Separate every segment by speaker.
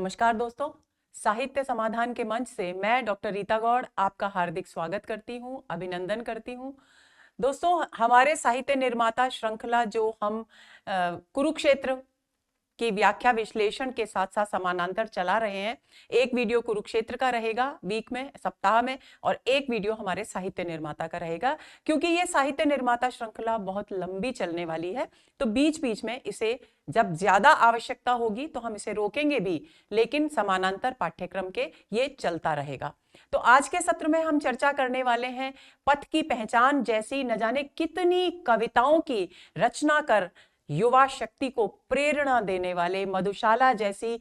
Speaker 1: नमस्कार दोस्तों, साहित्य समाधान के मंच से मैं डॉक्टर रीता गौड़ आपका हार्दिक स्वागत करती हूँ, अभिनंदन करती हूँ। दोस्तों, हमारे साहित्य निर्माता श्रृंखला जो हम कुरुक्षेत्र की व्याख्या विश्लेषण के साथ साथ समानांतर चला रहे हैं। एक वीडियो कुरुक्षेत्र का रहेगा वीक में, सप्ताह में, और एक वीडियो हमारे साहित्य निर्माता का रहेगा। क्योंकि ये साहित्य निर्माता श्रृंखला बहुत लंबी चलने वाली है, तो बीच बीच में इसे जब ज्यादा आवश्यकता होगी तो हम इसे रोकेंगे भी, लेकिन समानांतर पाठ्यक्रम के ये चलता रहेगा। तो आज के सत्र में हम चर्चा करने वाले हैं पथ की पहचान जैसी न जाने कितनी कविताओं की रचना कर युवा शक्ति को प्रेरणा देने वाले, मधुशाला जैसी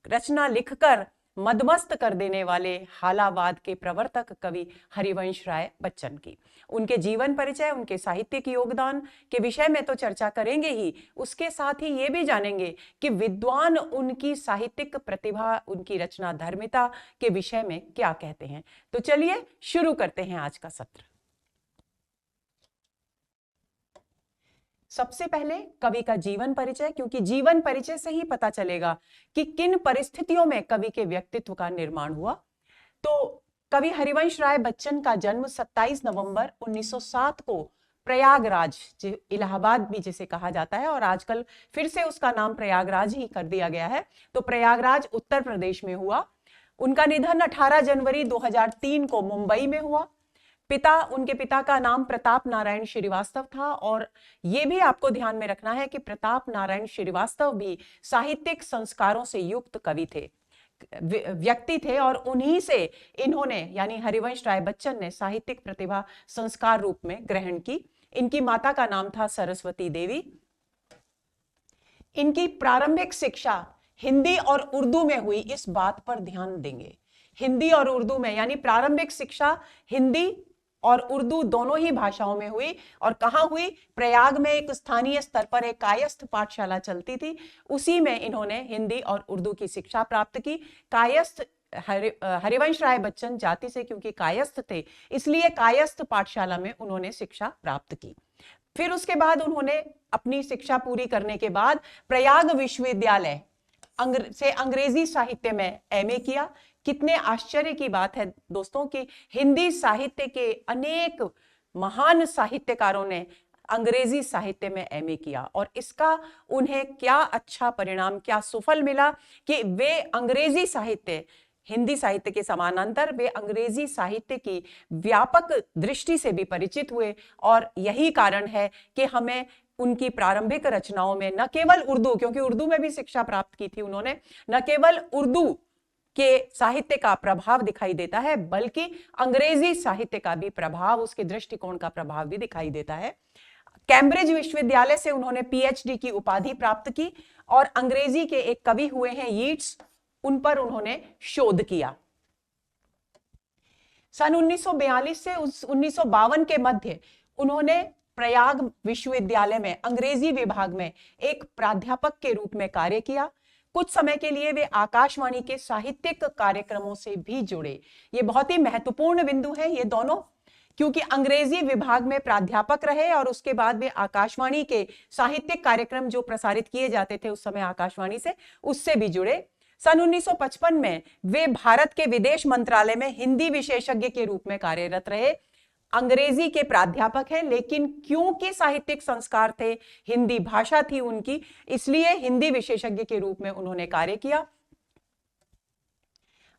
Speaker 1: रचना लिखकर मदमस्त कर देने वाले हालावाद के प्रवर्तक कवि हरिवंश राय बच्चन की। उनके जीवन परिचय, उनके साहित्यिक योगदान के विषय में तो चर्चा करेंगे ही, उसके साथ ही ये भी जानेंगे कि विद्वान उनकी साहित्यिक प्रतिभा, उनकी रचना धर्मिता के विषय में क्या कहते हैं। तो चलिए शुरू करते हैं आज का सत्र। सबसे पहले कवि का जीवन परिचय, क्योंकि जीवन परिचय से ही पता चलेगा कि किन परिस्थितियों में कवि के व्यक्तित्व का निर्माण हुआ। तो कवि हरिवंश राय बच्चन का जन्म 27 नवंबर 1907 को प्रयागराज, इलाहाबाद भी जिसे कहा जाता है और आजकल फिर से उसका नाम प्रयागराज ही कर दिया गया है, तो प्रयागराज उत्तर प्रदेश में हुआ। उनका निधन 18 जनवरी 2003 को मुंबई में हुआ। उनके पिता का नाम प्रताप नारायण श्रीवास्तव था, और यह भी आपको ध्यान में रखना है कि प्रताप नारायण श्रीवास्तव भी साहित्यिक संस्कारों से युक्त कवि थे, व्यक्ति थे, और उन्हीं से इन्होंने यानी हरिवंश राय बच्चन ने साहित्यिक प्रतिभा संस्कार रूप में ग्रहण की। इनकी माता का नाम था सरस्वती देवी। इनकी प्रारंभिक शिक्षा हिंदी और उर्दू में हुई, इस बात पर ध्यान देंगे। हिंदी और उर्दू में, यानी प्रारंभिक शिक्षा हिंदी और उर्दू दोनों ही भाषाओं में हुई। और कहां हुई? प्रयाग में एक स्थानीय स्तर पर एक कायस्थ पाठशाला चलती थी, उसी में इन्होंने हिंदी और उर्दू की शिक्षा प्राप्त की। कायस्थ, हरिवंश राय बच्चन जाति से क्योंकि कायस्थ थे, इसलिए कायस्थ पाठशाला में उन्होंने शिक्षा प्राप्त की। फिर उसके बाद उन्होंने अपनी शिक्षा पूरी करने के बाद प्रयाग विश्वविद्यालय से अंग्रेजी साहित्य में एमए किया। कितने आश्चर्य की बात है दोस्तों कि हिंदी साहित्य के अनेक महान साहित्यकारों ने अंग्रेजी साहित्य में एमए किया, और इसका उन्हें क्या अच्छा परिणाम, क्या सुफल मिला कि वे अंग्रेजी साहित्य, हिंदी साहित्य के समानांतर वे अंग्रेजी साहित्य की व्यापक दृष्टि से भी परिचित हुए। और यही कारण है कि हमें उनकी प्रारंभिक रचनाओं में न केवल उर्दू, क्योंकि उर्दू में भी शिक्षा प्राप्त की थी उन्होंने, न केवल उर्दू के साहित्य का प्रभाव दिखाई देता है, बल्कि अंग्रेजी साहित्य का भी प्रभाव, उसके दृष्टिकोण का प्रभाव भी दिखाई देता है। कैम्ब्रिज विश्वविद्यालय से उन्होंने पीएचडी की उपाधि प्राप्त की, और अंग्रेजी के एक कवि हुए हैं यीट्स, उन पर उन्होंने शोध किया। सन 1942 से 1952 के मध्य उन्होंने प्रयाग विश्वविद्यालय में अंग्रेजी विभाग में एक प्राध्यापक के रूप में कार्य किया। कुछ समय के लिए वे आकाशवाणी के साहित्यिक कार्यक्रमों से भी जुड़े। ये बहुत ही महत्वपूर्ण बिंदु है ये दोनों, क्योंकि अंग्रेजी विभाग में प्राध्यापक रहे और उसके बाद वे आकाशवाणी के साहित्यिक कार्यक्रम जो प्रसारित किए जाते थे उस समय आकाशवाणी से, उससे भी जुड़े। सन 1955 में वे भारत के विदेश मंत्रालय में हिंदी विशेषज्ञ के रूप में कार्यरत रहे। अंग्रेजी के प्राध्यापक हैं, लेकिन क्योंकि साहित्यिक संस्कार थे, हिंदी भाषा थी उनकी, इसलिए हिंदी विशेषज्ञ के रूप में उन्होंने कार्य किया।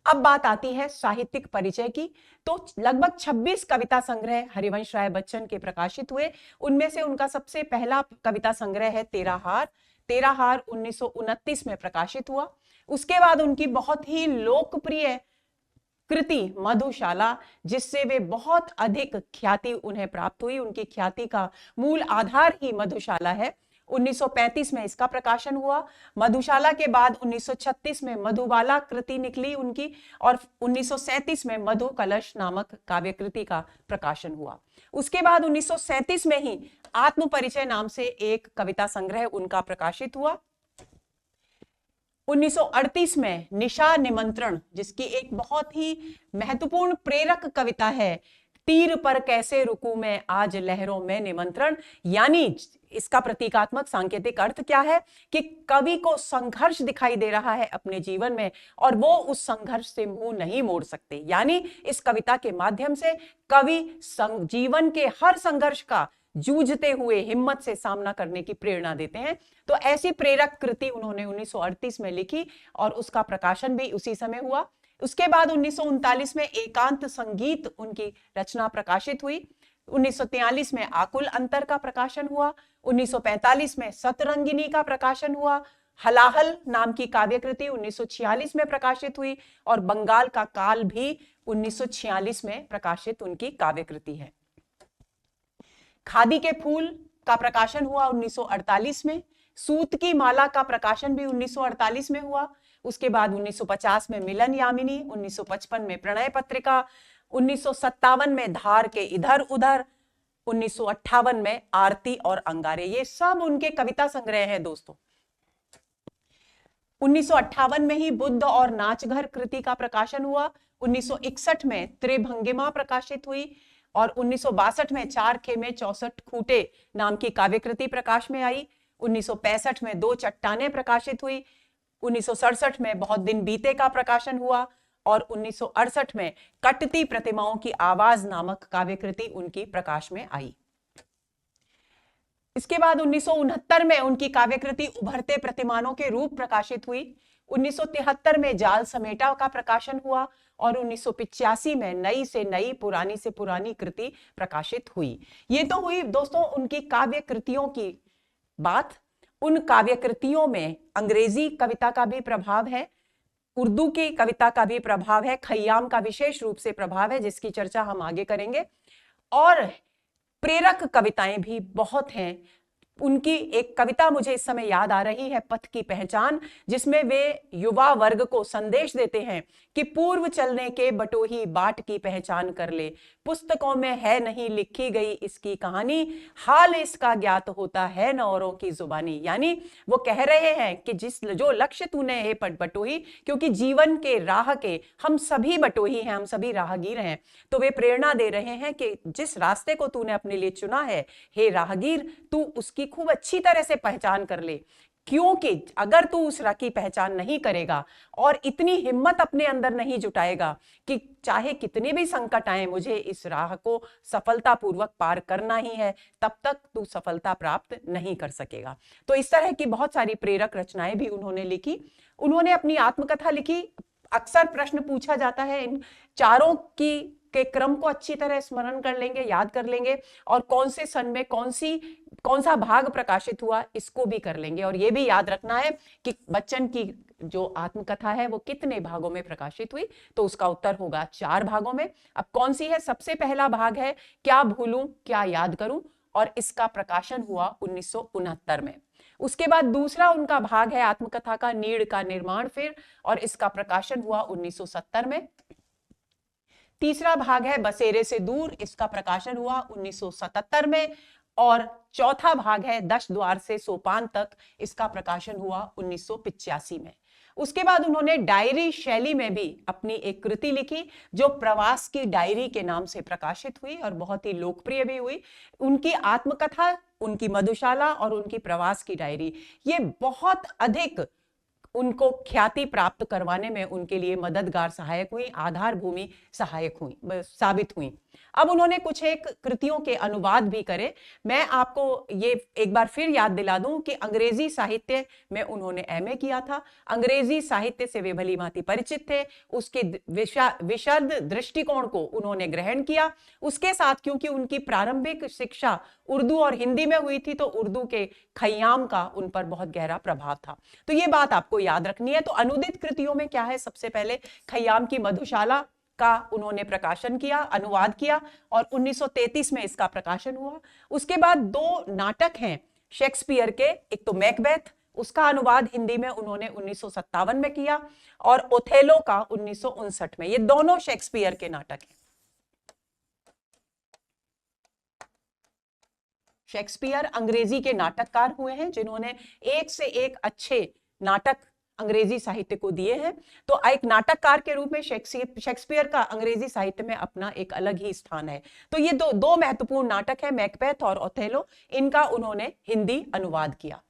Speaker 1: अब बात आती है साहित्यिक परिचय की। तो लगभग 26 कविता संग्रह हरिवंश राय बच्चन के प्रकाशित हुए। उनमें से उनका सबसे पहला कविता संग्रह है तेरा हार। तेरा हार 1929 में प्रकाशित हुआ। उसके बाद उनकी बहुत ही लोकप्रिय कृति मधुशाला, जिससे वे बहुत अधिक ख्याति उन्हें प्राप्त हुई, उनकी ख्याति का मूल आधार ही मधुशाला है। 1935 में इसका प्रकाशन हुआ। मधुशाला के बाद 1936 में मधुबाला कृति निकली उनकी, और 1937 में मधु कलश नामक काव्य कृति का प्रकाशन हुआ। उसके बाद 1937 में ही आत्मपरिचय नाम से एक कविता संग्रह उनका प्रकाशित हुआ। 1938 में निशा निमंत्रण, जिसकी एक बहुत ही महत्वपूर्ण प्रेरक कविता है, तीर पर कैसे रुकूं मैं आज लहरों में निमंत्रण, यानी इसका प्रतीकात्मक सांकेतिक अर्थ क्या है कि कवि को संघर्ष दिखाई दे रहा है अपने जीवन में और वो उस संघर्ष से मुंह नहीं मोड़ सकते। यानी इस कविता के माध्यम से कवि जीवन के हर संघर्ष का जूझते हुए हिम्मत से सामना करने की प्रेरणा देते हैं। तो ऐसी प्रेरक कृति उन्होंने 1938 में लिखी और उसका प्रकाशन भी उसी समय हुआ। उसके बाद 1939 में एकांत संगीत उनकी रचना प्रकाशित हुई। 1943 में आकुल अंतर का प्रकाशन हुआ। 1945 में सतरंगिनी का प्रकाशन हुआ। हलाहल नाम की काव्य कृति 1946 में प्रकाशित हुई और बंगाल का काल भी 1946 में प्रकाशित उनकी काव्य कृति है। खादी के फूल का प्रकाशन हुआ 1948 में। सूत की माला का प्रकाशन भी 1948 में हुआ। उसके बाद 1950 में मिलन यामिनी, 1955 में प्रणय पत्रिका, 1957 में धार के इधर उधर, 1958 में आरती और अंगारे। ये सब उनके कविता संग्रह हैं दोस्तों। 1958 में ही बुद्ध और नाचघर कृति का प्रकाशन हुआ। 1961 में त्रिभंगिमा प्रकाशित हुई और 1962 में 4 खेमे 64 खूटे नाम की काव्य कृति प्रकाश में आई। 1965 में 2 चट्टानें प्रकाशित हुई। 1967 में बहुत दिन बीते का प्रकाशन हुआ और 1968 में कटती प्रतिमाओं की आवाज नामक काव्य कृति उनकी प्रकाश में आई। इसके बाद 1969 में उनकी काव्य कृति उभरते प्रतिमानों के रूप प्रकाशित हुई। 1973 में जाल समेटा का प्रकाशन हुआ और 1985 में नई से नई पुरानी से पुरानी कृति प्रकाशित हुई। ये तो हुई दोस्तों उनकी काव्य कृतियों की बात। उन काव्य कृतियों में अंग्रेजी कविता का भी प्रभाव है, उर्दू की कविता का भी प्रभाव है, खय्याम का विशेष रूप से प्रभाव है जिसकी चर्चा हम आगे करेंगे। और प्रेरक कविताएं भी बहुत हैं। उनकी एक कविता मुझे इस समय याद आ रही है, पथ की पहचान, जिसमें वे युवा वर्ग को संदेश देते हैं कि पूर्व चलने के बटोही बाट की पहचान कर ले, पुस्तकों में है नहीं लिखी गई इसकी कहानी, हाल इसका ज्ञात होता है न औरों की जुबानी। यानी वो कह रहे हैं कि जो लक्ष्य तूने है बटोही, क्योंकि जीवन के राह के हम सभी बटोही हैं, हम सभी राहगीर हैं, तो वे प्रेरणा दे रहे हैं कि जिस रास्ते को तूने अपने लिए चुना है, हे राहगीर, तू उसकी खूब अच्छी तरह से पहचान कर ले, क्योंकि अगर तू उस राह की पहचान नहीं करेगा और इतनी हिम्मत अपने अंदर नहीं जुटाएगा कि चाहे कितने भी संकट आए मुझे इस राह को सफलतापूर्वक पार करना ही है, तब तक तू सफलता प्राप्त नहीं कर सकेगा। तो इस तरह की बहुत सारी प्रेरक रचनाएं भी उन्होंने लिखी। उन्होंने अपनी आत्मकथा लिखी। अक्सर प्रश्न पूछा जाता है, इन चारों के क्रम को अच्छी तरह स्मरण कर लेंगे, याद कर लेंगे, और कौन से सन में कौन सा भाग प्रकाशित हुआ इसको भी कर लेंगे। और ये भी याद रखना है कि बच्चन की जो आत्मकथा है वो कितने भागों में प्रकाशित हुई, तो उसका उत्तर होगा 4 भागों में। अब कौन सी है? सबसे पहला भाग है क्या भूलूं क्या याद करूं, और इसका प्रकाशन हुआ 1969 में। उसके बाद दूसरा उनका भाग है आत्मकथा का नीड़ का निर्माण फिर, और इसका प्रकाशन हुआ 1970 में। तीसरा भाग है बसेरे से दूर, इसका प्रकाशन हुआ 1977 में। और चौथा भाग है 10 द्वार से सोपान तक, इसका प्रकाशन हुआ 1985 में। उसके बाद उन्होंने डायरी शैली में भी अपनी एक कृति लिखी जो प्रवास की डायरी के नाम से प्रकाशित हुई और बहुत ही लोकप्रिय भी हुई। उनकी आत्मकथा, उनकी मधुशाला और उनकी प्रवास की डायरी, ये बहुत अधिक उनको ख्याति प्राप्त करवाने में उनके लिए मददगार सहायक हुई, आधार भूमि सहायक हुई, साबित हुई। अब उन्होंने कुछ एक कृतियों के अनुवाद भी करे। मैं आपको ये एक बार फिर याद दिला दूं कि अंग्रेजी साहित्य में उन्होंने एमए किया था, अंग्रेजी साहित्य से वे भली भांति परिचित थे, उसके विशद दृष्टिकोण को उन्होंने ग्रहण किया। उसके साथ क्योंकि उनकी प्रारंभिक शिक्षा उर्दू और हिंदी में हुई थी, तो उर्दू के खय्याम का उन पर बहुत गहरा प्रभाव था। तो ये बात आपको याद रखनी है। तो अनुदित कृतियों में क्या है? सबसे पहले खय्याम की मधुशाला का उन्होंने प्रकाशन किया, अनुवाद किया, और 1933 में इसका प्रकाशन हुआ। उसके बाद 2 नाटक हैं शेक्सपियर के, एक तो मैकबेथ, उसका अनुवाद हिंदी में उन्होंने 1957 में किया, और ओथेलो का 1959 में। ये दोनों शेक्सपियर के नाटक हैं। शेक्सपियर अंग्रेजी के नाटककार हुए हैं जिन्होंने एक से एक अच्छे नाटक अंग्रेजी साहित्य को दिए हैं। तो एक नाटककार के रूप में शेक्सपियर का अंग्रेजी साहित्य में अपना एक अलग ही स्थान है। तो ये दो महत्वपूर्ण नाटक है, मैकबेथ और ओथेलो, इनका उन्होंने हिंदी अनुवाद किया।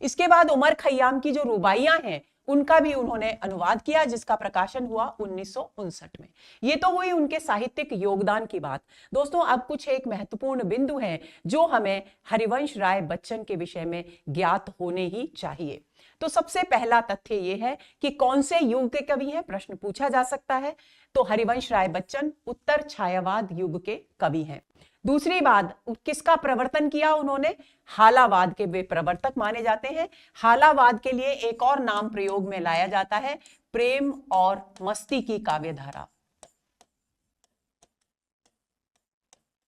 Speaker 1: इसके बाद उमर खयाम की जो रुबाइयां हैं उनका भी उन्होंने अनुवाद किया, जिसका प्रकाशन हुआ 1959 में। ये तो हुई उनके साहित्यिक योगदान की बात। दोस्तों अब कुछ एक महत्वपूर्ण बिंदु हैं जो हमें हरिवंश राय बच्चन के विषय में ज्ञात होने ही चाहिए। तो सबसे पहला तथ्य यह है कि कौन से युग के कवि हैं, प्रश्न पूछा जा सकता है। तो हरिवंश राय बच्चन उत्तर छायावाद युग के कवि हैं। दूसरी बात, किसका प्रवर्तन किया उन्होंने? हालावाद के वे प्रवर्तक माने जाते हैं। हालावाद के लिए एक और नाम प्रयोग में लाया जाता है, प्रेम और मस्ती की काव्यधारा।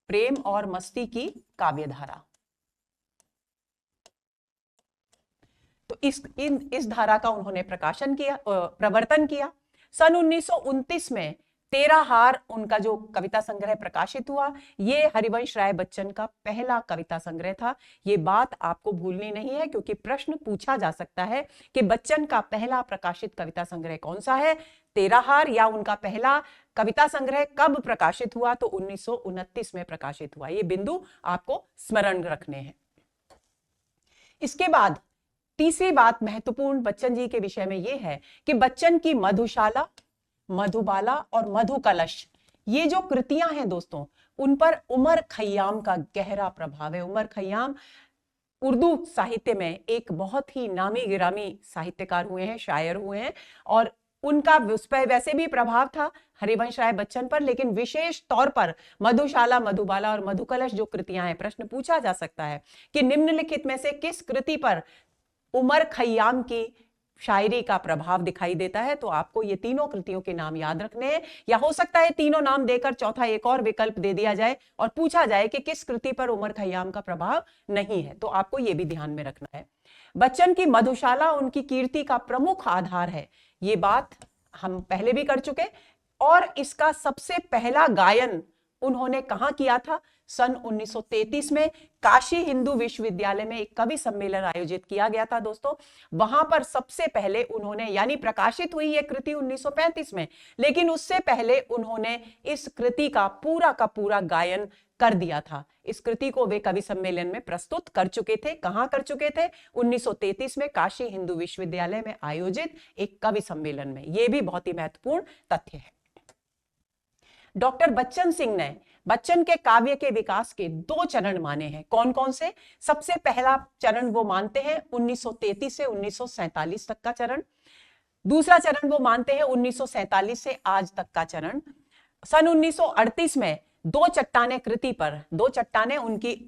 Speaker 1: प्रेम और मस्ती की काव्यधारा। तो इस धारा का उन्होंने प्रवर्तन किया। सन 1929 में 13 हार उनका जो कविता संग्रह प्रकाशित हुआ, ये हरिवंश राय बच्चन का पहला कविता संग्रह था। ये बात आपको भूलनी नहीं है, क्योंकि प्रश्न पूछा जा सकता है कि बच्चन का पहला प्रकाशित कविता संग्रह कौन सा है, 13 हार, या उनका पहला कविता संग्रह कब प्रकाशित हुआ? तो 1929 में प्रकाशित हुआ। ये बिंदु आपको स्मरण रखने हैं। इसके बाद तीसरी बात महत्वपूर्ण बच्चन जी के विषय में यह है कि बच्चन की मधुशाला, मधुबाला और मधुकलश, ये जो कृतियां हैं दोस्तों, उन पर उमर खयाम का गहरा प्रभाव है। उमर खयाम उर्दू साहित्य में एक बहुत ही नामी गिरामी साहित्यकार हुए हैं, शायर हुए हैं, और उनका उस पर वैसे भी प्रभाव था हरिवंश राय बच्चन पर, लेकिन विशेष तौर पर मधुशाला, मधुबाला और मधुकलश जो कृतियां हैं, प्रश्न पूछा जा सकता है कि निम्नलिखित में से किस कृति पर उमर खयाम की शायरी का प्रभाव दिखाई देता है? तो आपको ये तीनों कृतियों के नाम याद रखने हैं, या हो सकता है तीनों नाम देकर चौथा एक और विकल्प दे दिया जाए और पूछा जाए कि किस कृति पर उमर खयाम का प्रभाव नहीं है। तो आपको यह भी ध्यान में रखना है। बच्चन की मधुशाला उनकी कीर्ति का प्रमुख आधार है, ये बात हम पहले भी कर चुके, और इसका सबसे पहला गायन उन्होंने कहां किया था? सन 1933 में काशी हिंदू विश्वविद्यालय में एक कवि सम्मेलन आयोजित किया गया था दोस्तों। वहां पर सबसे पहले उन्होंने, यानी प्रकाशित हुई यह कृति 1935 में, लेकिन उससे पहले उन्होंने इस कृति का पूरा गायन कर दिया था। इस कृति को वे कवि सम्मेलन में प्रस्तुत कर चुके थे। कहां कर चुके थे? 1933 में काशी हिंदू विश्वविद्यालय में आयोजित एक कवि सम्मेलन में। यह भी बहुत ही महत्वपूर्ण तथ्य है। डॉक्टर बच्चन सिंह ने बच्चन के काव्य के विकास के 2 चरण माने हैं। कौन कौन से? सबसे पहला चरण वो मानते हैं 1933 से 1947 तक का चरण। दूसरा चरण वो मानते हैं 1947 से आज तक का चरण। सन 1938 में 2 चट्टानें कृति पर, 2 चट्टानें उनकी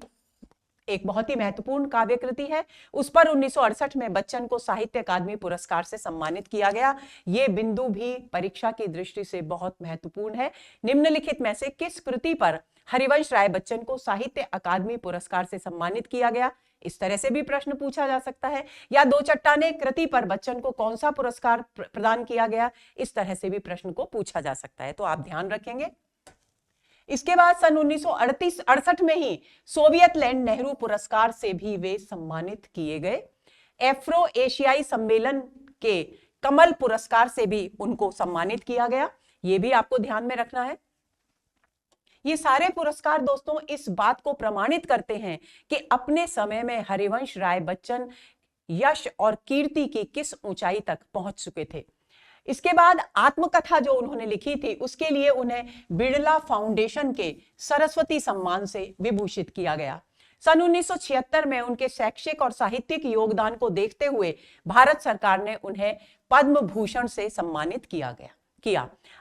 Speaker 1: एक बहुत ही महत्वपूर्ण काव्य कृति है, उस पर 1968 में बच्चन को साहित्य अकादमी पुरस्कार से सम्मानित किया गया। यह बिंदु भी परीक्षा की दृष्टि से बहुत महत्वपूर्ण है। निम्नलिखित में से किस कृति पर हरिवंश राय बच्चन को साहित्य अकादमी पुरस्कार से सम्मानित किया गया? इस तरह से भी प्रश्न पूछा जा सकता है। या 2 चट्टानें कृति पर बच्चन को कौन सा पुरस्कार प्रदान किया गया? इस तरह से भी प्रश्न को पूछा जा सकता है। तो आप ध्यान रखेंगे। इसके बाद सन 1968 में ही सोवियत लैंड नेहरू पुरस्कार से भी वे सम्मानित किए गए। एफ्रो एशियाई सम्मेलन के कमल पुरस्कार से भी उनको सम्मानित किया गया। यह भी आपको ध्यान में रखना है। ये सारे पुरस्कार दोस्तों इस बात को प्रमाणित करते हैं कि अपने समय में हरिवंश राय बच्चन यश और कीर्ति की किस ऊंचाई तक पहुंच चुके थे। इसके बाद आत्मकथा जो उन्होंने लिखी थी, उसके लिए उन्हें बिड़ला फाउंडेशन के सरस्वती सम्मान से विभूषित किया गया। सन 1976 में उनके शैक्षिक और साहित्यिक योगदान को देखते हुए भारत सरकार ने उन्हें पद्म भूषण से सम्मानित किया।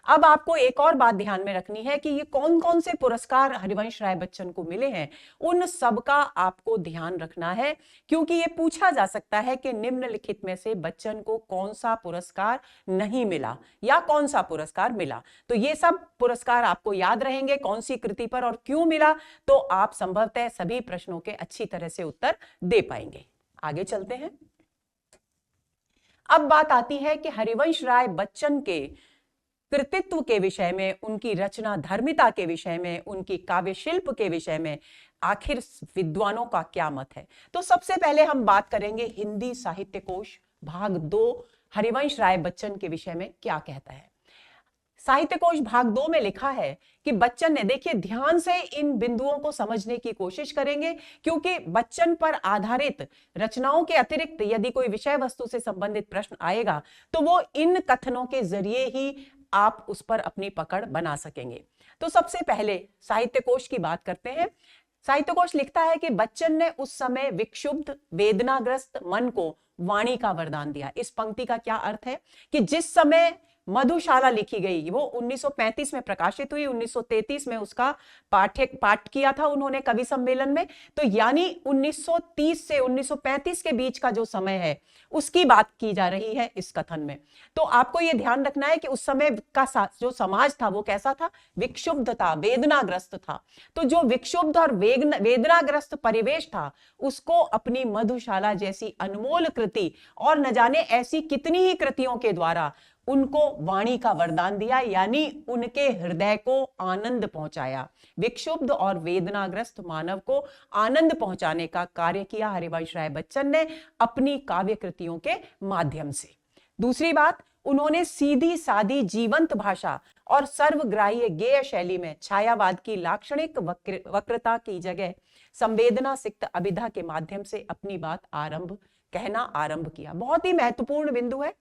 Speaker 1: अब आपको एक और बात ध्यान में रखनी है कि ये कौन कौन से पुरस्कार हरिवंश राय बच्चन को मिले हैं। उन सब का आपको ध्यान रखना है, क्योंकि ये पूछा जा सकता है कि निम्नलिखित में से बच्चन को कौन सा पुरस्कार नहीं मिला या कौन सा पुरस्कार मिला। तो ये सब पुरस्कार आपको याद रहेंगे, कौन सी कृति पर और क्यों मिला, तो आप संभवतः सभी प्रश्नों के अच्छी तरह से उत्तर दे पाएंगे। आगे चलते हैं। अब बात आती है कि हरिवंश राय बच्चन के कृतित्व के विषय में, उनकी रचना धर्मिता के विषय में, उनकी काव्य शिल्प के विषय में आखिर विद्वानों का क्या मत है। तो सबसे पहले हम बात करेंगे हिंदी साहित्य कोश भाग 2 हरिवंश राय बच्चन के विषय में क्या कहता है। साहित्य कोश भाग 2 में लिखा है कि बच्चन ने, देखिए ध्यान से इन बिंदुओं को समझने की कोशिश करेंगे, क्योंकि बच्चन पर आधारित रचनाओं के अतिरिक्त यदि कोई विषय वस्तु से संबंधित प्रश्न आएगा तो वो इन कथनों के जरिए ही आप उस पर अपनी पकड़ बना सकेंगे। तो सबसे पहले साहित्य कोश की बात करते हैं। साहित्य कोश लिखता है कि बच्चन ने उस समय विक्षुब्ध वेदनाग्रस्त मन को वाणी का वरदान दिया। इस पंक्ति का क्या अर्थ है कि जिस समय मधुशाला लिखी गई वो 1935 में प्रकाशित हुई, 1933 में उसका पाठ किया था उन्होंने कवि सम्मेलन में, तो यानी 1930 से 1935 के बीच का जो समय है उसकी बात की जा रही है इस कथन में। तो आपको यह ध्यान रखना है कि उस समय का जो समाज था वो कैसा था, विक्षुब्ध था, वेदनाग्रस्त था। तो जो विक्षुब्ध और वेदनाग्रस्त परिवेश था उसको अपनी मधुशाला जैसी अनमोल कृति और न जाने ऐसी कितनी ही कृतियों के द्वारा उनको वाणी का वरदान दिया, यानी उनके हृदय को आनंद पहुंचाया। विक्षुब्ध और वेदनाग्रस्त मानव को आनंद पहुंचाने का कार्य किया हरिवंश राय बच्चन ने अपनी काव्य कृतियों के माध्यम से। दूसरी बात, उन्होंने सीधी सादी जीवंत भाषा और सर्वग्राह्य गेय शैली में छायावाद की लाक्षणिक वक्रता की जगह संवेदना सिक्त अभिधा के माध्यम से अपनी बात कहना आरंभ किया। बहुत ही महत्वपूर्ण बिंदु है।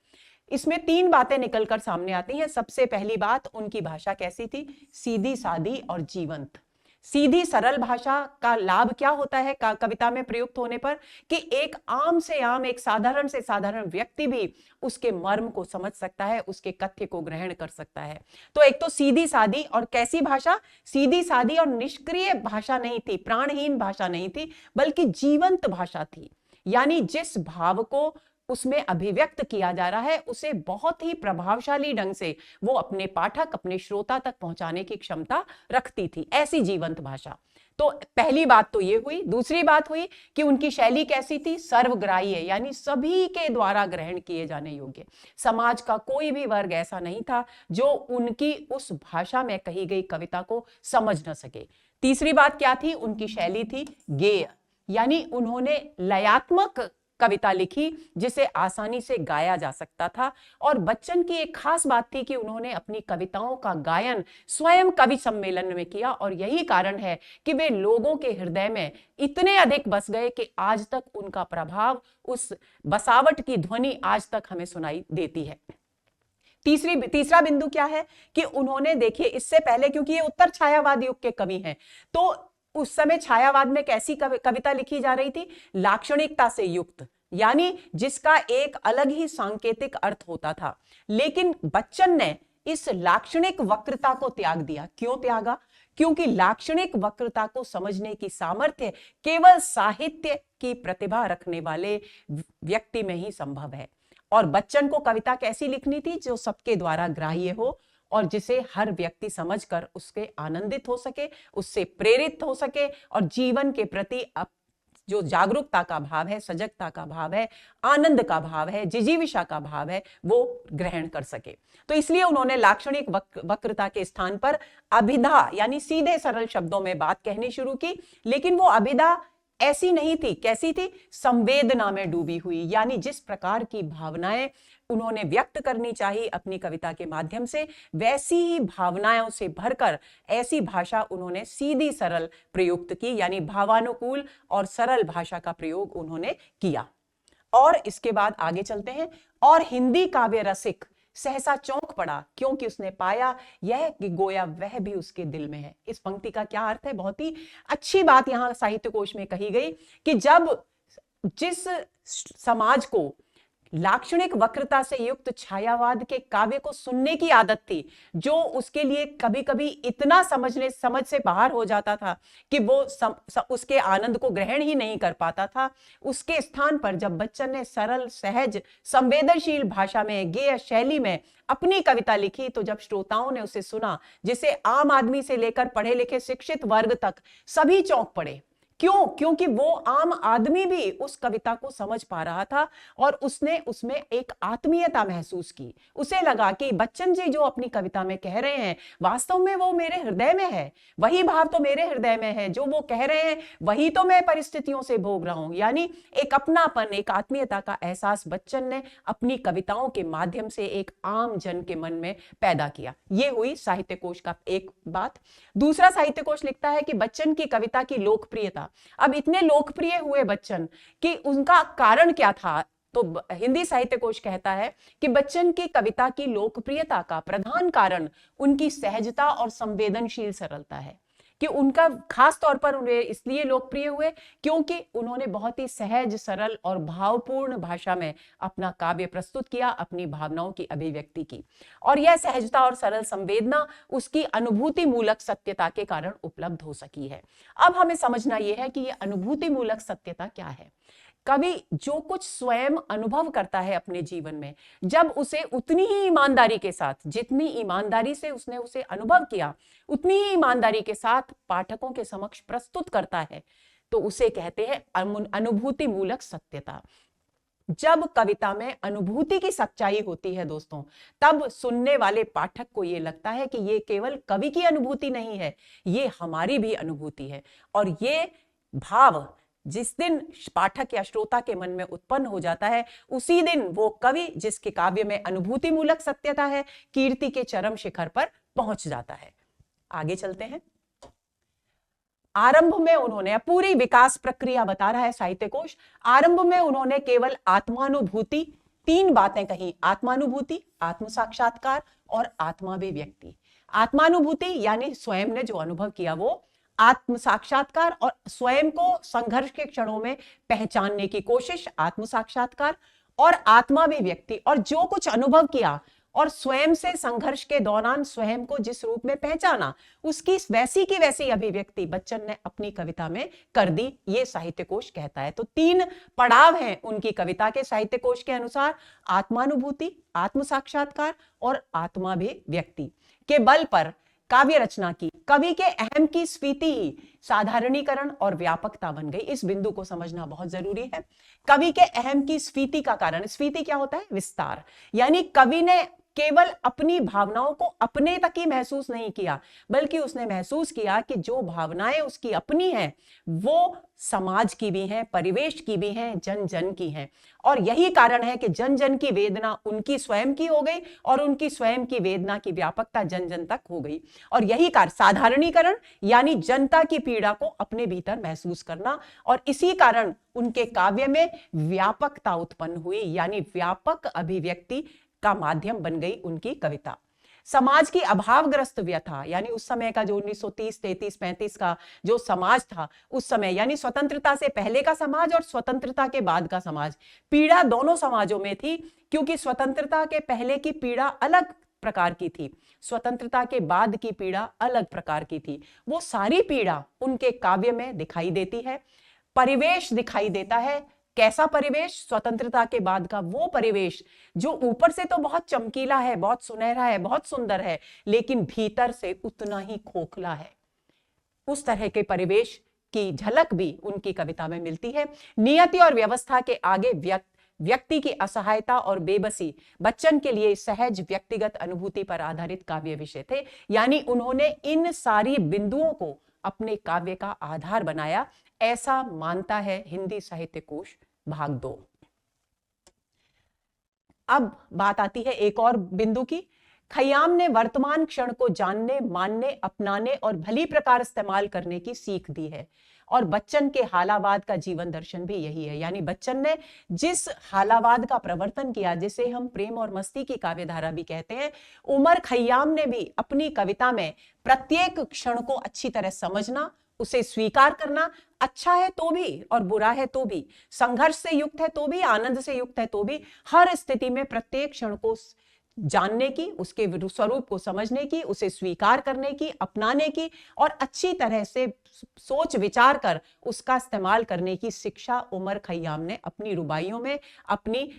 Speaker 1: इसमें 3 बातें निकलकर सामने आती हैं। सबसे पहली बात, उनकी भाषा कैसी थी, सीधी सादी और जीवंत। सीधी सरल भाषा का लाभ क्या होता है कविता में प्रयुक्त होने पर, कि एक आम से आम, एक साधारण से साधारण व्यक्ति भी उसके मर्म को समझ सकता है, उसके कथ्य को ग्रहण कर सकता है। तो एक तो सीधी सादी, और कैसी भाषा, सीधी सादी और निष्क्रिय भाषा नहीं थी, प्राणहीन भाषा नहीं थी, बल्कि जीवंत भाषा थी। यानी जिस भाव को उसमें अभिव्यक्त किया जा रहा है उसे बहुत ही प्रभावशाली ढंग से वो अपने पाठक, अपने श्रोता तक पहुंचाने की क्षमता रखती थी, ऐसी जीवंत भाषा। तो पहली बात तो ये हुई। दूसरी बात हुई कि उनकी शैली कैसी थी, सर्वग्राह्य, यानी सभी के द्वारा ग्रहण किए जाने योग्य। समाज का कोई भी वर्ग ऐसा नहीं था जो उनकी उस भाषा में कही गई कविता को समझ न सके। तीसरी बात क्या थी, उनकी शैली थी गेय, यानी उन्होंने लयात्मक कविता लिखी जिसे आसानी से गाया जा सकता था। और बच्चन की एक खास बात थी कि उन्होंने अपनी कविताओं का गायन स्वयं कवि सम्मेलन में किया, और यही कारण है कि वे लोगों के हृदय में इतने अधिक बस गए कि आज तक उनका प्रभाव, उस बसावट की ध्वनि आज तक हमें सुनाई देती है। तीसरा बिंदु क्या है कि उन्होंने, देखिए इससे पहले, क्योंकि ये उत्तर छायावाद युग के कवि हैं, तो उस समय छायावाद में कैसी कविता लिखी जा रही थी, लाक्षणिकता से युक्त, यानी जिसका एक अलग ही सांकेतिक अर्थ होता था। लेकिन बच्चन ने इस लाक्षणिक वक्रता को त्याग दिया। क्यों त्यागा? क्योंकि लाक्षणिक वक्रता को समझने की सामर्थ्य केवल साहित्य की प्रतिभा रखने वाले व्यक्ति में ही संभव है। और बच्चन को कविता कैसी लिखनी थी, जो सबके द्वारा ग्राह्य हो और जिसे हर व्यक्ति समझकर उसके आनंदित हो सके, उससे प्रेरित हो सके, और जीवन के प्रति जो जागरूकता का भाव है, सजगता का भाव है, आनंद का भाव है, जिजीविषा का भाव है, वो ग्रहण कर सके। तो इसलिए उन्होंने लाक्षणिक वक्रता के स्थान पर अभिधा, यानी सीधे सरल शब्दों में बात कहनी शुरू की। लेकिन वो अभिधा ऐसी नहीं थी, कैसी थी, संवेदना में डूबी हुई, यानी जिस प्रकार की भावनाएं उन्होंने व्यक्त करनी चाहिए अपनी कविता के माध्यम से, वैसी ही भावनाओं से भरकर ऐसी भाषा उन्होंने सीधी सरल प्रयुक्त की, यानी भावानुकूल और सरल भाषा का प्रयोग उन्होंने किया। और इसके बाद आगे चलते हैं। और हिंदी काव्य रसिक सहसा चौंक पड़ा, क्योंकि उसने पाया यह कि गोया वह भी उसके दिल में है। इस पंक्ति का क्या अर्थ है? बहुत ही अच्छी बात यहां साहित्य कोश में कही गई कि जब जिस समाज को लाक्षणिक वक्रता से युक्त छायावाद के काव्य को सुनने की आदत थी, जो उसके लिए कभी कभी इतना समझ से बाहर हो जाता था कि वो उसके आनंद को ग्रहण ही नहीं कर पाता था, उसके स्थान पर जब बच्चन ने सरल, सहज, संवेदनशील भाषा में, गेय शैली में अपनी कविता लिखी, तो जब श्रोताओं ने उसे सुना, जिसे आम आदमी से लेकर पढ़े लिखे शिक्षित वर्ग तक सभी चौंक पड़े। क्यों? क्योंकि वो आम आदमी भी उस कविता को समझ पा रहा था और उसने उसमें एक आत्मीयता महसूस की। उसे लगा कि बच्चन जी जो अपनी कविता में कह रहे हैं वास्तव में वो मेरे हृदय में है, वही भाव तो मेरे हृदय में है, जो वो कह रहे हैं वही तो मैं परिस्थितियों से भोग रहा हूं। यानी एक अपनापन, एक आत्मीयता का एहसास बच्चन ने अपनी कविताओं के माध्यम से एक आम जन के मन में पैदा किया। ये हुई साहित्य कोश का एक बात। दूसरा, साहित्य कोश लिखता है कि बच्चन की कविता की लोकप्रियता, अब इतने लोकप्रिय हुए बच्चन कि उनका कारण क्या था? तो हिंदी साहित्य कोश कहता है कि बच्चन की कविता की लोकप्रियता का प्रधान कारण उनकी सहजता और संवेदनशील सरलता है। कि उनका खास तौर पर उन्हें इसलिए लोकप्रिय हुए क्योंकि उन्होंने बहुत ही सहज, सरल और भावपूर्ण भाषा में अपना काव्य प्रस्तुत किया, अपनी भावनाओं की अभिव्यक्ति की। और यह सहजता और सरल संवेदना उसकी अनुभूति मूलक सत्यता के कारण उपलब्ध हो सकी है। अब हमें समझना यह है कि यह अनुभूति मूलक सत्यता क्या है। कवि जो कुछ स्वयं अनुभव करता है अपने जीवन में, जब उसे उतनी ही ईमानदारी के साथ, जितनी ईमानदारी से उसने उसे अनुभव किया, उतनी ही ईमानदारी के साथ पाठकों के समक्ष प्रस्तुत करता है, तो उसे कहते हैं अनुभूति मूलक सत्यता। जब कविता में अनुभूति की सच्चाई होती है दोस्तों, तब सुनने वाले पाठक को यह लगता है कि यह केवल कवि की अनुभूति नहीं है, ये हमारी भी अनुभूति है। और ये भाव जिस दिन पाठक या श्रोता के मन में उत्पन्न हो जाता है, उसी दिन वो कवि जिसके काव्य में अनुभूति मूलक सत्यता है, कीर्ति के चरम शिखर पर पहुंच जाता है। आगे चलते हैं। आरंभ में उन्होंने, पूरी विकास प्रक्रिया बता रहा है साहित्य कोश, आरंभ में उन्होंने केवल आत्मानुभूति, 3 बातें कही: आत्मानुभूति, आत्म साक्षात्कार और आत्माभिव्यक्ति। आत्मानुभूति यानी स्वयं ने जो अनुभव किया वो, आत्म साक्षात्कार और स्वयं को संघर्ष के क्षणों में पहचानने की कोशिश, आत्म साक्षात्कार, और आत्माभिव्यक्ति, और जो कुछ अनुभव किया और स्वयं से संघर्ष के दौरान स्वयं को जिस रूप में पहचाना, उसकी वैसी की वैसी अभिव्यक्ति बच्चन ने अपनी कविता में कर दी, ये साहित्य कोश कहता है। तो 3 पड़ाव हैं उनकी कविता के साहित्य कोश के अनुसार: आत्मानुभूति, आत्म साक्षात्कार और आत्माभिव्यक्ति के बल पर काव्य रचना की। कवि के अहम की स्फीति ही साधारणीकरण और व्यापकता बन गई। इस बिंदु को समझना बहुत जरूरी है। कवि के अहम की स्फीति का कारण, स्फीति क्या होता है? विस्तार। यानी कवि ने केवल अपनी भावनाओं को अपने तक ही महसूस नहीं किया, बल्कि उसने महसूस किया कि जो भावनाएं उसकी अपनी हैं वो समाज की भी हैं, परिवेश की भी हैं, जन जन की हैं। और यही कारण है कि जन जन की वेदना उनकी स्वयं की हो गई और उनकी स्वयं की वेदना की व्यापकता जन जन तक हो गई। और यही कारण साधारणीकरण यानी जनता की पीड़ा को अपने भीतर महसूस करना, और इसी कारण उनके काव्य में व्यापकता उत्पन्न हुई, यानी व्यापक अभिव्यक्ति का माध्यम बन गई उनकी कविता। समाज की अभावग्रस्त व्यथा, यानी उस समय का जो 1930, 33, 35 का जो समाज था उस समय, यानी स्वतंत्रता से पहले का समाज और स्वतंत्रता के बाद का समाज, पीड़ा दोनों समाजों में थी, क्योंकि स्वतंत्रता के पहले की पीड़ा अलग प्रकार की थी, स्वतंत्रता के बाद की पीड़ा अलग प्रकार की थी। वो सारी पीड़ा उनके काव्य में दिखाई देती है। परिवेश दिखाई देता है। कैसा परिवेश? स्वतंत्रता के बाद का वो परिवेश जो ऊपर से तो बहुत चमकीला है, बहुत सुनहरा है, बहुत सुंदर है, लेकिन भीतर से उतना ही खोखला है। उस तरह के परिवेश की झलक भी उनकी कविता में मिलती है। नियति और व्यवस्था के आगे व्यक्ति की असहायता और बेबसी बच्चन के लिए सहज व्यक्तिगत अनुभूति पर आधारित काव्य विषय थे। यानी उन्होंने इन सारी बिंदुओं को अपने काव्य का आधार बनाया, ऐसा मानता है हिंदी साहित्य कोश भाग 2। अब बात आती है एक और बिंदु की। खयाम ने वर्तमान क्षण को जानने, मानने, अपनाने और भली प्रकार इस्तेमाल करने की सीख दी है, और बच्चन के हालावाद का जीवन दर्शन भी यही है। यानी बच्चन ने जिस हालावाद का प्रवर्तन किया, जिसे हम प्रेम और मस्ती की काव्यधारा भी कहते हैं, उमर खयाम ने भी अपनी कविता में प्रत्येक क्षण को अच्छी तरह समझना, उसे स्वीकार करना, अच्छा है तो भी और बुरा है तो भी, संघर्ष से युक्त है तो भी, आनंद से युक्त है तो भी, हर स्थिति में प्रत्येक क्षण को जानने की, उसके स्वरूप को समझने की, उसे स्वीकार करने की, अपनाने की और अच्छी तरह से सोच विचार कर उसका इस्तेमाल करने की शिक्षा उमर खयाम ने अपनी रुबाइयों में, अपनी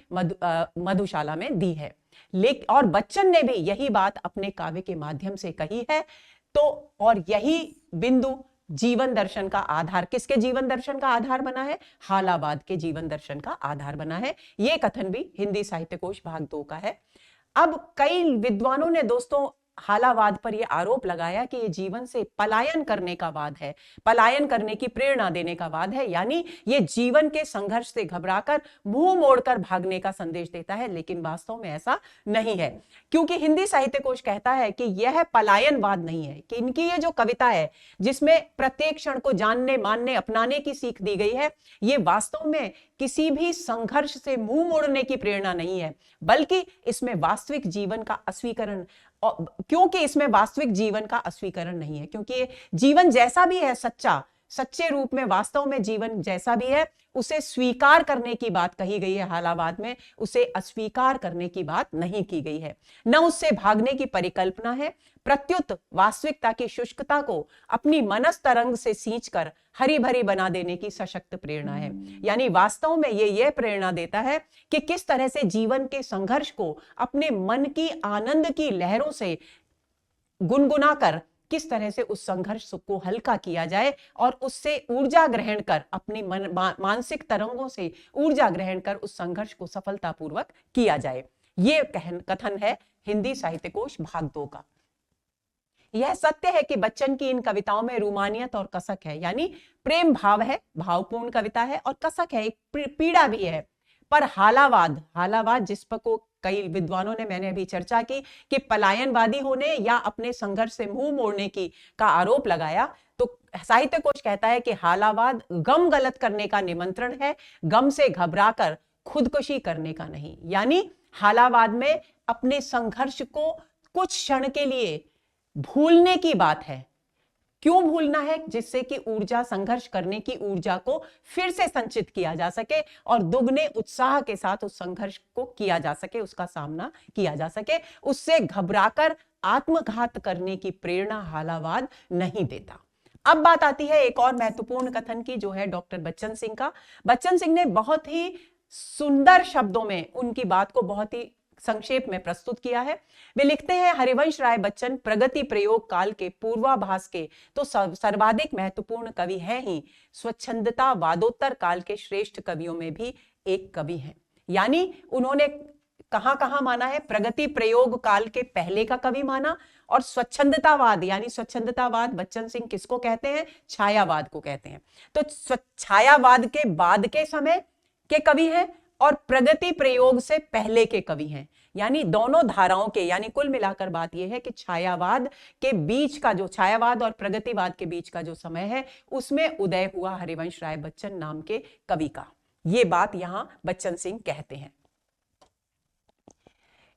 Speaker 1: मधुशाला में दी है। लेकिन और बच्चन ने भी यही बात अपने काव्य के माध्यम से कही है। तो और यही बिंदु जीवन दर्शन का आधार, किसके जीवन दर्शन का आधार बना है? हालावाद के जीवन दर्शन का आधार बना है। यह कथन भी हिंदी साहित्य कोश भाग 2 का है। अब कई विद्वानों ने दोस्तों हालावाद पर यह आरोप लगाया कि यह जीवन से पलायन करने का वाद है, पलायन करने की प्रेरणा देने का वाद है, यानी यह जीवन के संघर्ष से घबराकर मुंह मोड़कर भागने का संदेश देता है। लेकिन वास्तव में ऐसा नहीं है, क्योंकि हिंदी साहित्य कोश कहता है कि यह पलायनवाद नहीं है, कि इनकी ये जो कविता है जिसमें प्रत्येक क्षण को जानने, मानने, अपनाने की सीख दी गई है, यह वास्तव में किसी भी संघर्ष से मुंह मोड़ने की प्रेरणा नहीं है, बल्कि इसमें वास्तविक जीवन का अस्वीकरण, क्योंकि इसमें वास्तविक जीवन का अस्वीकरण नहीं है, क्योंकि जीवन जैसा भी है सच्चा, सच्चे रूप में वास्तव में जीवन जैसा भी है, उसे स्वीकार करने की बात कही गई है हालावाद में, उसे अस्वीकार करने की बात नहीं की गई है। न उससे भागने की परिकल्पना है, प्रत्युत वास्तविकता की शुष्कता को अपनी मनस तरंग से सींचकर हरी भरी बना देने की सशक्त प्रेरणा है। यानी वास्तव में यह प्रेरणा देता है कि किस तरह से जीवन के संघर्ष को अपने मन की आनंद की लहरों से गुनगुना कर किस तरह से उस संघर्ष को हल्का किया जाए और उससे ऊर्जा ग्रहण कर, अपनी मानसिक तरंगों से ऊर्जा ग्रहण कर उस संघर्ष को सफलतापूर्वक किया जाए। यह कथन है हिंदी साहित्य कोश भाग 2 का। यह सत्य है कि बच्चन की इन कविताओं में रूमानियत और कसक है, यानी प्रेम भाव है, भावपूर्ण कविता है, और कसक है, एक पीड़ा भी है। पर हालावाद जिस पर को कई विद्वानों ने, मैंने अभी चर्चा की कि पलायनवादी होने या अपने संघर्ष से मुंह मोड़ने का आरोप लगाया, तो साहित्य कोश कहता है कि हालावाद गम गलत करने का निमंत्रण है, गम से घबराकर खुदकुशी करने का नहीं। यानी हालावाद में अपने संघर्ष को कुछ क्षण के लिए भूलने की बात है। क्यों भूलना है? जिससे कि ऊर्जा, संघर्ष करने की ऊर्जा को फिर से संचित किया जा सके और दुगने उत्साह के साथ उस संघर्ष को किया जा सके, उसका सामना किया जा सके। उससे घबराकर आत्मघात करने की प्रेरणा हालावाद नहीं देता। अब बात आती है एक और महत्वपूर्ण कथन की, जो है डॉक्टर बच्चन सिंह का। बच्चन सिंह ने बहुत ही सुंदर शब्दों में उनकी बात को बहुत ही संक्षेप में प्रस्तुत किया है। वे लिखते हैं, हरिवंश राय बच्चन प्रगति प्रयोग काल के पूर्वाभास के तो सर्वाधिक महत्वपूर्ण कवि हैं ही, स्वच्छंदता वादोत्तर काल के श्रेष्ठ कवियों में भी एक कवि हैं। यानी उन्होंने कहां माना है? प्रगति प्रयोग काल के पहले का कवि माना, और स्वच्छंदतावाद, यानी स्वच्छंदतावाद बच्चन सिंह किसको कहते हैं? छायावाद को कहते हैं। तो छायावाद के बाद के समय के कवि हैं और प्रगति प्रयोग से पहले के कवि हैं। यानी दोनों धाराओं के, यानी कुल मिलाकर बात यह है कि छायावाद के बीच का, जो छायावाद और प्रगतिवाद के बीच का जो समय है, उसमें उदय हुआ हरिवंश राय बच्चन नाम के कवि का। यह बात यहां बच्चन सिंह कहते हैं।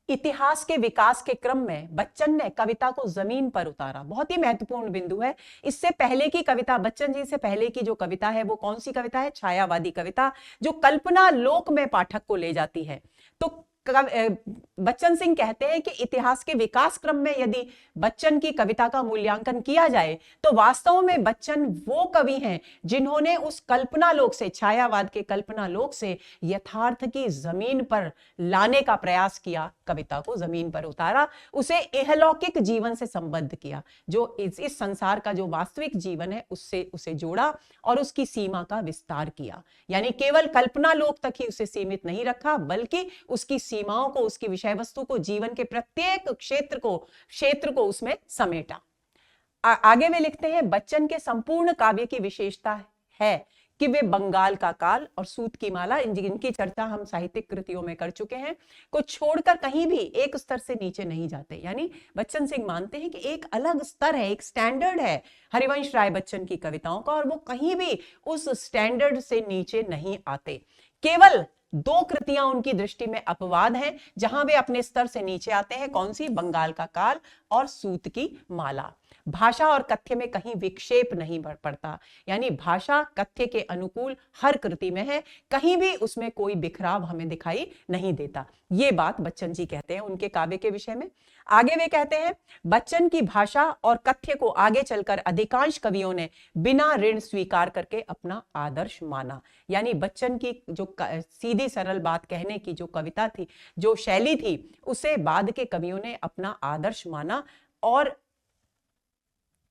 Speaker 1: इतिहास के विकास के क्रम में बच्चन ने कविता को जमीन पर उतारा, बहुत ही महत्वपूर्ण बिंदु है। इससे पहले की कविता, बच्चन जी से पहले की जो कविता है, वो कौन सी कविता है? छायावादी कविता, जो कल्पना लोक में पाठक को ले जाती है। तो बच्चन सिंह कहते हैं कि इतिहास के विकास क्रम में यदि बच्चन की कविता का मूल्यांकन किया जाए तो वास्तव में बच्चन वो कवि हैं जिन्होंने उस कल्पना लोक से, छायावाद के कल्पना लोक से यथार्थ की जमीन पर लाने का प्रयास किया, कविता को जमीन पर उतारा, उसे इहलौकिक जीवन से संबद्ध किया, जो इस संसार का जो वास्तविक जीवन है उससे उसे जोड़ा और उसकी सीमा का विस्तार किया। यानी केवल कल्पना लोक तक ही उसे सीमित नहीं रखा, बल्कि उसकी सीमाओं को, उसकी विषय वस्तु को, जीवन के प्रत्येक क्षेत्र को उसमें समेटा। आगे वे लिखते हैं, बच्चन के संपूर्ण काव्य की विशेषता है कि वे बंगाल का काल और सूत की माला, इनकी चर्चा हम साहित्यिक कृतियों में कर चुके हैं, को छोड़कर कहीं भी एक स्तर से नीचे नहीं जाते। यानी बच्चन सिंह मानते हैं कि एक अलग स्तर है, एक स्टैंडर्ड है हरिवंश राय बच्चन की कविताओं का, और वो कहीं भी उस स्टैंडर्ड से नीचे नहीं आते। केवल दो कृतियां उनकी दृष्टि में अपवाद हैं जहां वे अपने स्तर से नीचे आते हैं। कौन सी? बंगाल का काल और सूत की माला। भाषा और कथ्य में कहीं विक्षेप नहीं पड़ता, यानी भाषा कथ्य के अनुकूल हर कृति में है, कहीं भी उसमें कोई बिखराव हमें दिखाई नहीं देता। ये बात बच्चन जी कहते हैं उनके काव्य के विषय में। आगे वे कहते हैं, बच्चन की भाषा और कथ्य को आगे चलकर अधिकांश कवियों ने बिना ऋण स्वीकार करके अपना आदर्श माना। यानी बच्चन की जो सीधी सरल बात कहने की जो कविता थी, जो शैली थी, उसे बाद के कवियों ने अपना आदर्श माना और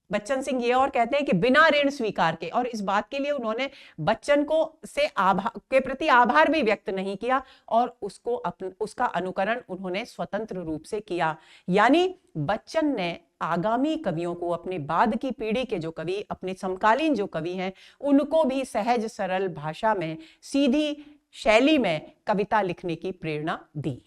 Speaker 1: बच्चन सिंह ये और कहते हैं कि बिना ऋण स्वीकार के, और इस बात के लिए उन्होंने बच्चन को के प्रति आभार भी व्यक्त नहीं किया और उसका अनुकरण उन्होंने स्वतंत्र रूप से किया। यानी बच्चन ने आगामी कवियों को, अपने बाद की पीढ़ी के जो कवि, अपने समकालीन जो कवि हैं, उनको भी सहज सरल भाषा में, सीधी शैली में कविता लिखने की प्रेरणा दी।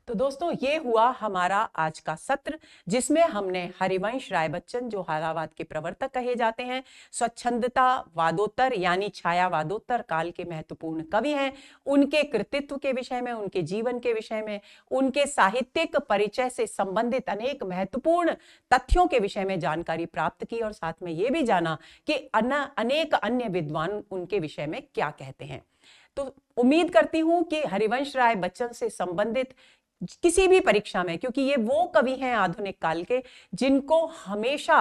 Speaker 1: तो दोस्तों, ये हुआ हमारा आज का सत्र, जिसमें हमने हरिवंश राय बच्चन, जो हारावाद के प्रवर्तक कहे जाते हैं, स्वच्छंदता वादोत्तर यानी छायावादोत्तर काल के महत्वपूर्ण कवि हैं, उनके कृतित्व के विषय में, उनके जीवन के विषय में, उनके साहित्यिक परिचय से संबंधित अनेक महत्वपूर्ण तथ्यों के विषय में जानकारी प्राप्त की, और साथ में ये भी जाना कि अनेक अन्य विद्वान उनके विषय में क्या कहते हैं। तो उम्मीद करती हूं कि हरिवंश राय बच्चन से संबंधित किसी भी परीक्षा में, क्योंकि ये वो कवि हैं आधुनिक काल के जिनको हमेशा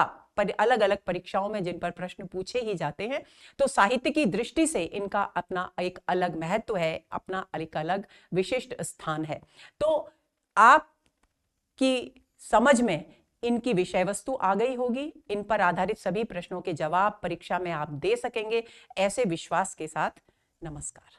Speaker 1: अलग अलग परीक्षाओं में जिन पर प्रश्न पूछे ही जाते हैं, तो साहित्य की दृष्टि से इनका अपना एक अलग महत्व है, अपना एक अलग विशिष्ट स्थान है। तो आपकी समझ में इनकी विषय वस्तु आ गई होगी, इन पर आधारित सभी प्रश्नों के जवाब परीक्षा में आप दे सकेंगे, ऐसे विश्वास के साथ नमस्कार।